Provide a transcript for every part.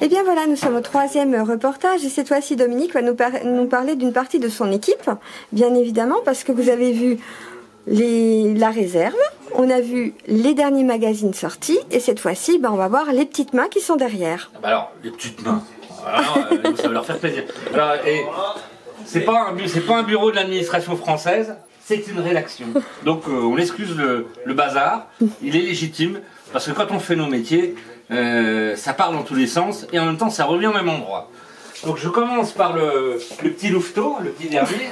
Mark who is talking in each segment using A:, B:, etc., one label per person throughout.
A: Eh bien voilà, nous sommes au 3e reportage et cette fois-ci Dominique va nous parler d'une partie de son équipe, bien évidemment, parce que vous avez vu la réserve, on a vu les derniers magazines sortis et cette fois-ci, on va voir les petites mains qui sont derrière.
B: Alors, les petites mains, alors, ça va leur faire plaisir. Alors, c'est pas un bureau de l'administration française, c'est une rédaction. Donc on excuse le bazar, il est légitime, parce que quand on fait nos métiers, ça part dans tous les sens et en même temps ça revient au même endroit. Donc je commence par le petit louveteau, le petit dernier,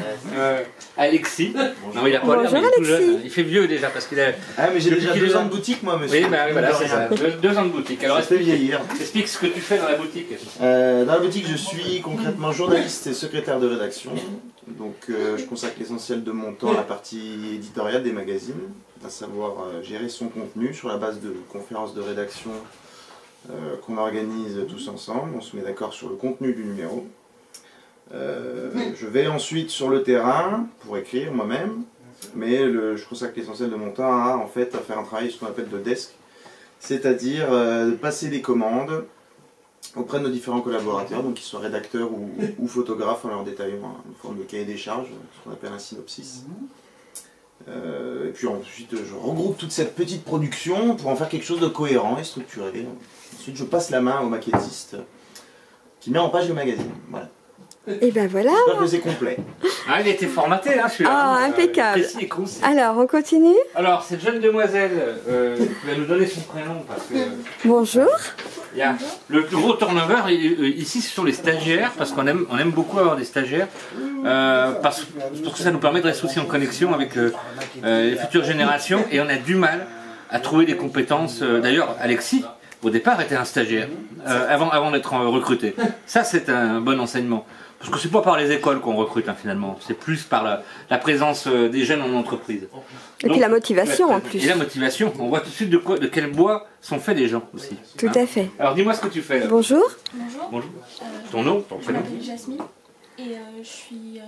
B: Alexis. Non, il a pas l'air, mais il est tout jeune. Il fait vieux déjà parce qu'il a.
C: Ah mais j'ai déjà 2 ans de boutique moi monsieur.
B: Oui, voilà, c'est ça. 2 ans de boutique. Alors
C: vieillir.
B: Explique ce que tu fais dans la boutique.
C: Dans la boutique je suis concrètement journaliste et secrétaire de rédaction. Donc je consacre l'essentiel de mon temps à la partie éditoriale des magazines, à savoir gérer son contenu sur la base de conférences de rédaction qu'on organise tous ensemble. On se met d'accord sur le contenu du numéro. Je vais ensuite sur le terrain pour écrire moi-même, mais je consacre l'essentiel de mon temps à faire un travail ce qu'on appelle de desk, c'est-à-dire passer des commandes auprès de nos différents collaborateurs, donc qu'ils soient rédacteurs ou photographes en leur détaillant une forme de cahier des charges, ce qu'on appelle un synopsis. Et puis ensuite je regroupe toute cette petite production pour en faire quelque chose de cohérent et structuré. Ensuite je passe la main au maquettiste qui met en page le magazine. Voilà.
A: Et ben voilà.
C: J'espère que c'est complet.
B: Ah, il a été formaté là, celui-là.
A: Ah, impeccable.
B: Précis et concis.
A: Alors, on continue.
B: Alors, cette jeune demoiselle qui va nous donner son prénom parce que.
A: Bonjour.
B: Il y a le plus gros turnover ici, ce sont les stagiaires, parce qu'on aime beaucoup avoir des stagiaires, parce que ça nous permet de rester aussi en connexion avec les futures générations, et on a du mal à trouver des compétences. D'ailleurs, Alexis, au départ, était un stagiaire, avant d'être recruté. Ça, c'est un bon enseignement. Parce que c'est pas par les écoles qu'on recrute finalement, c'est plus par la présence des jeunes en entreprise.
A: Et puis la motivation en plus.
B: Et la motivation, on voit tout de suite de quel bois sont faits les gens aussi.
A: Tout à fait.
B: Alors dis-moi ce que tu fais là.
A: Bonjour.
D: Bonjour.
B: Bonjour. Ton nom, ton prénom.
D: Je m'appelle Jasmine et je suis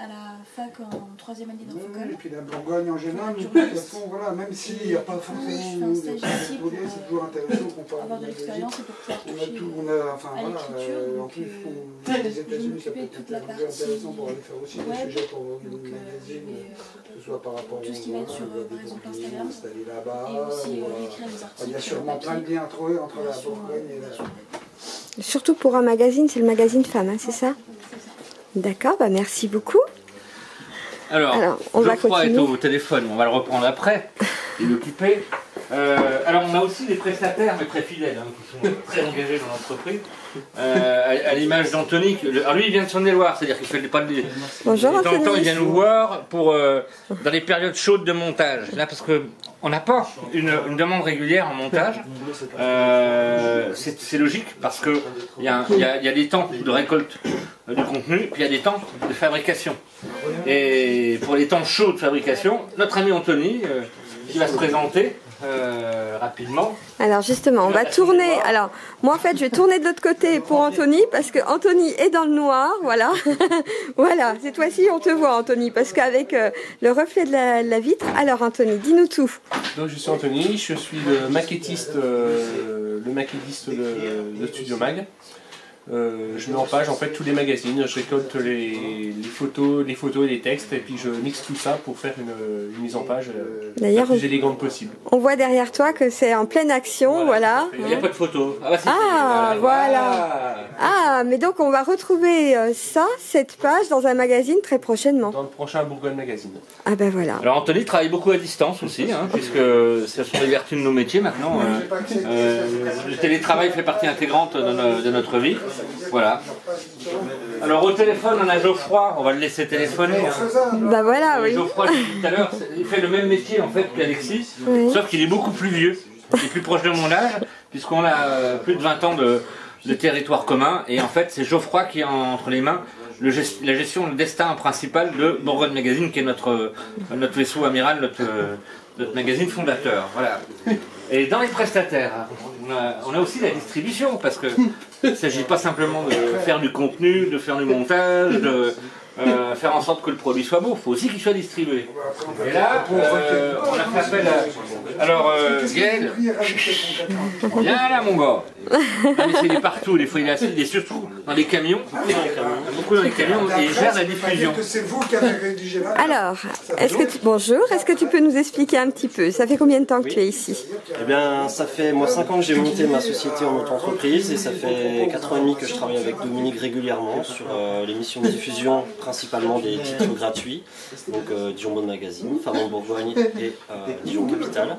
D: à la fac en 3e année d'infocom.
E: Et puis la Bourgogne en général, de toute façon, voilà, même s'il n'y a pas forcément
D: je fais un stage ici pour
E: c'est toujours intéressant qu'on parle
D: avoir de l'expérience et pour pouvoir
E: on a
D: toucher
E: tout,
D: à l'écriture.
E: en
D: Donc,
E: plus,
D: je
E: les
D: vais
E: États-Unis, ça peut
D: m'occuper de
E: être
D: toute la partie
E: intéressant pour aller faire aussi des
D: web.
E: sujets pour vos
D: Donc,
E: magazines,
D: je
E: que ce soit par rapport
D: tout ce qui va être sur, par exemple, Instagram.
E: installés là-bas.
D: et aussi écrire des articles.
E: Il y a sûrement plein de liens à trouver entre la Bourgogne et la...
A: Surtout pour un magazine, c'est le magazine Femme, c'est ça? D'accord, merci beaucoup.
B: Alors
A: on va
B: Geoffroy est
A: continuer.
B: au téléphone, on va le reprendre après, il est occupé. Alors on a aussi des prestataires, mais très fidèles, qui sont très engagés dans l'entreprise. À l'image d'Anthony, alors lui il vient de Saône-et-Loire, c'est-à-dire qu'il fait pas de...
A: Bonjour
B: de temps en temps il
A: Anthony.
B: vient nous voir pour, dans les périodes chaudes de montage. Là parce que on n'a pas une demande régulière en montage, c'est logique parce que il y a des temps de récolte du contenu, puis il y a des temps de fabrication. Et pour les temps chauds de fabrication, notre ami Anthony, qui va se présenter rapidement.
A: Alors justement, on va tourner. Alors moi en fait, je vais tourner de l'autre côté pour Anthony parce que Anthony est dans le noir. Voilà, voilà. Cette fois-ci, on te voit, Anthony, parce qu'avec le reflet de la vitre. Alors Anthony, dis-nous tout.
F: Donc je suis Anthony, je suis le maquettiste de Studio Mag. Je mets en page en fait tous les magazines, je récolte les photos et les textes et puis je mixe tout ça pour faire une mise en page la plus élégante possible.
A: On voit derrière toi que c'est en pleine action, voilà.
B: Il n'y a pas de photo.
A: Voilà. Ah, mais donc on va retrouver cette page dans un magazine très prochainement.
F: Dans le prochain Bourgogne Magazine.
A: Ah ben voilà.
B: Alors Anthony travaille beaucoup à distance aussi, puisque ce sont les vertus de nos métiers maintenant. Le télétravail fait partie intégrante de notre vie. Voilà. Alors au téléphone on a Geoffroy, on va le laisser téléphoner.
A: Bah voilà, oui.
B: Geoffroy, tout à l'heure, il fait le même métier en fait qu'Alexis, sauf qu'il est beaucoup plus vieux, il est plus proche de mon âge, puisqu'on a plus de 20 ans de territoire commun, et en fait c'est Geoffroy qui a entre les mains la gestion, le destin principal de Bourgogne Magazine, qui est notre vaisseau amiral, notre magazine fondateur. Voilà. Et dans les prestataires, on a aussi la distribution, parce que il ne s'agit pas simplement de faire du contenu, de faire du montage, de faire en sorte que le produit soit beau, il faut aussi qu'il soit distribué. Et là, on a fait appel Alors, Gaël, viens là, mon gars. Il est partout, des fois il est surtout dans les camions, beaucoup dans les camions, et il gère la diffusion.
A: Alors, bonjour, est-ce que tu peux nous expliquer un petit peu? Ça fait combien de temps que tu es ici?
G: Eh bien, ça fait moi 5 ans que j'ai monté ma société en auto-entreprise, et ça fait 4 ans et demi que je travaille avec Dominique régulièrement sur l'émission de diffusion, principalement des titres gratuits, donc Dijon Mode Magazine, Femmes en Bourgogne et Dijon Capitale.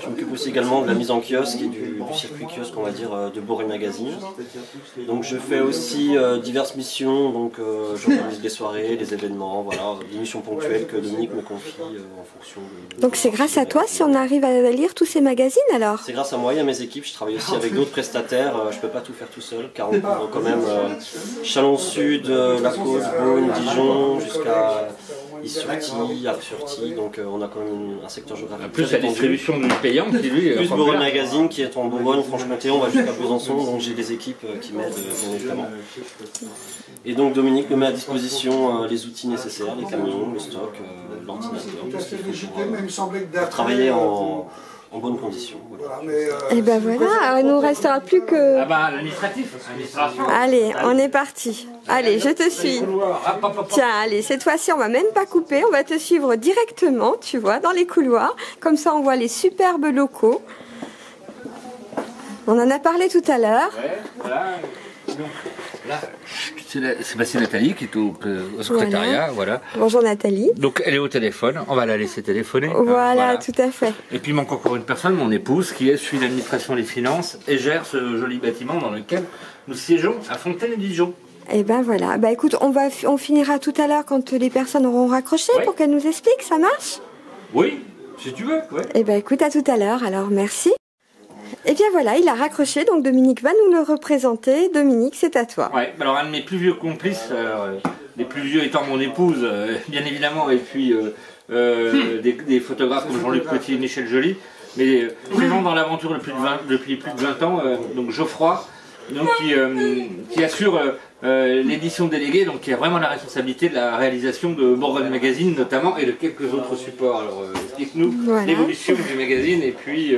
G: Je m'occupe aussi également de la mise en kiosque et du circuit kiosque, on va dire, de Bourgogne Magazine. Donc je fais aussi diverses missions, donc j'organise des soirées, des événements, voilà, des missions ponctuelles que Dominique me confie en fonction de...
A: Donc c'est grâce à toi si on arrive à lire tous ces magazines alors?
G: C'est grâce à moi et à mes équipes, je travaille aussi avec d'autres prestataires, je ne peux pas tout faire tout seul, car on couvre quand même Chalon-Sud, La Côte, Beaune, Dijon, jusqu'à Is-sur-Tille, Arc-sur-Tille, donc on a quand même un secteur géographique.
B: Plus la distribution du payant qui lui...
G: Plus Bourgogne Magazine qui est en Bourgogne, Franche-Comté, on va jusqu'à Besançon, donc j'ai des équipes qui m'aident bien évidemment. Et donc Dominique me met à disposition les outils nécessaires, les camions, le stock, l'ordinateur, tout ce qu'il faut pour travailler en bonnes conditions. Voilà.
A: Et ben voilà, il ne nous restera plus que...
B: Ah bah l'administratif, l'administration.
A: Allez, on est parti. Allez, je te suis. Tiens, allez, cette fois-ci, on va même pas couper, on va te suivre directement, tu vois, dans les couloirs. Comme ça, on voit les superbes locaux. On en a parlé tout à l'heure.
B: Ouais, voilà. Donc, là, c'est Nathalie qui est au secrétariat, voilà.
A: Bonjour Nathalie.
B: Donc elle est au téléphone, on va la laisser téléphoner.
A: Voilà, tout à fait.
B: Et puis il manque encore une personne, mon épouse, qui suit l'administration et les finances et gère ce joli bâtiment dans lequel nous siégeons à Fontaine-Dijon.
A: Et ben voilà, bah écoute, on finira tout à l'heure quand les personnes auront raccroché pour qu'elles nous expliquent, ça marche?
B: Oui, si tu veux. Ouais.
A: Et ben écoute, à tout à l'heure, alors merci. Et bien voilà, il a raccroché, donc Dominique va nous le représenter. Dominique, c'est à toi.
B: Ouais, alors un de mes plus vieux complices, les plus vieux étant mon épouse, bien évidemment, et puis des photographes comme Jean-Luc Petit et Michel Joly, mais présents dans l'aventure depuis plus de 20 ans, donc Geoffroy, donc, qui assure l'édition déléguée, donc qui a vraiment la responsabilité de la réalisation de Bourgogne Magazine notamment, et de quelques autres supports. Alors explique-nous l'évolution du magazine, et puis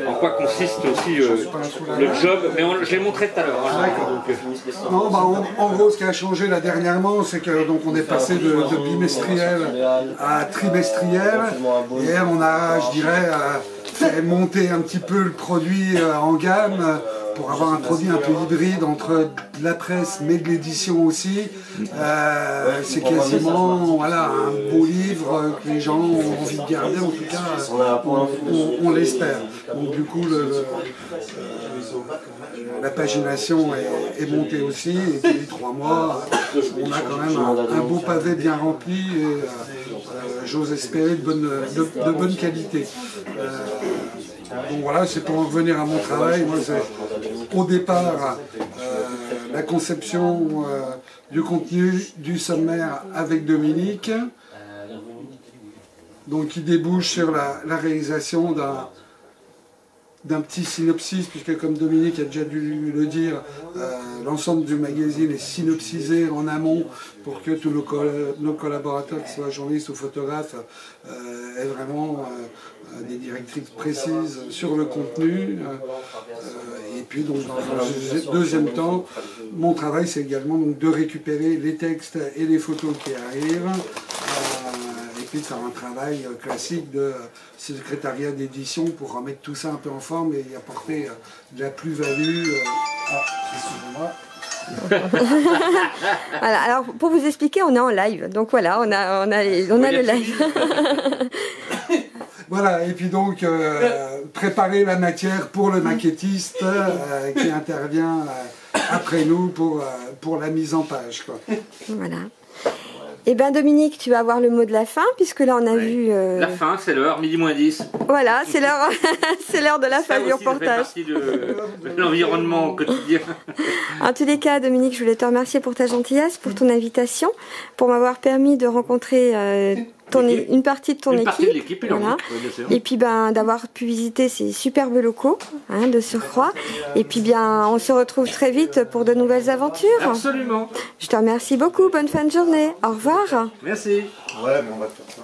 B: en quoi consiste aussi le job, mais je l'ai montré tout à l'heure. Hein,
E: non, bah, en gros, ce qui a changé là dernièrement, c'est que donc on est passé de bimestriel à trimestriel, et on a, je dirais, fait monter un petit peu le produit en gamme pour avoir un produit un peu hybride entre de la presse mais de l'édition aussi. C'est quasiment voilà, un beau livre que les gens ont envie de garder, en tout cas on l'espère. Donc du coup la pagination est montée aussi, et puis les 3 mois on a quand même un beau pavé bien rempli, et j'ose espérer de bonne qualité. Donc voilà, c'est pour en revenir à mon travail. Moi, c'est au départ la conception du contenu du sommaire avec Dominique, donc qui débouche sur la réalisation d'un petit synopsis, puisque comme Dominique a déjà dû le dire, l'ensemble du magazine est synopsisé en amont pour que tous nos collaborateurs, qu'ils soient journalistes ou photographes, aient vraiment des directrices précises sur le contenu. Et puis donc dans un deuxième temps, mon travail c'est également donc, de récupérer les textes et les photos qui arrivent, et puis de faire un travail classique de secrétariat d'édition pour remettre tout ça un peu en forme et y apporter de la plus-value. Excusez-moi.
A: Voilà, alors pour vous expliquer, on est en live, donc voilà, on a le live.
E: Voilà, et puis donc préparer la matière pour le maquettiste qui intervient après nous pour la mise en page, quoi. Voilà.
A: Eh bien Dominique, tu vas avoir le mot de la fin, puisque là on a vu...
B: La fin, c'est l'heure, midi moins 10.
A: Voilà, c'est l'heure de la fin du reportage.
B: Ça fait partie de l'environnement au quotidien.
A: En tous les cas, Dominique, je voulais te remercier pour ta gentillesse, pour ton invitation, pour m'avoir permis de rencontrer une partie de ton équipe.
B: Partie de l'équipe,
A: voilà. Et puis d'avoir pu visiter ces superbes locaux, de surcroît. Et puis on se retrouve très vite pour de nouvelles aventures.
B: Absolument.
A: Je te remercie beaucoup, bonne fin de journée. Au revoir.
B: Merci.
C: Ouais, mais on va faire ça.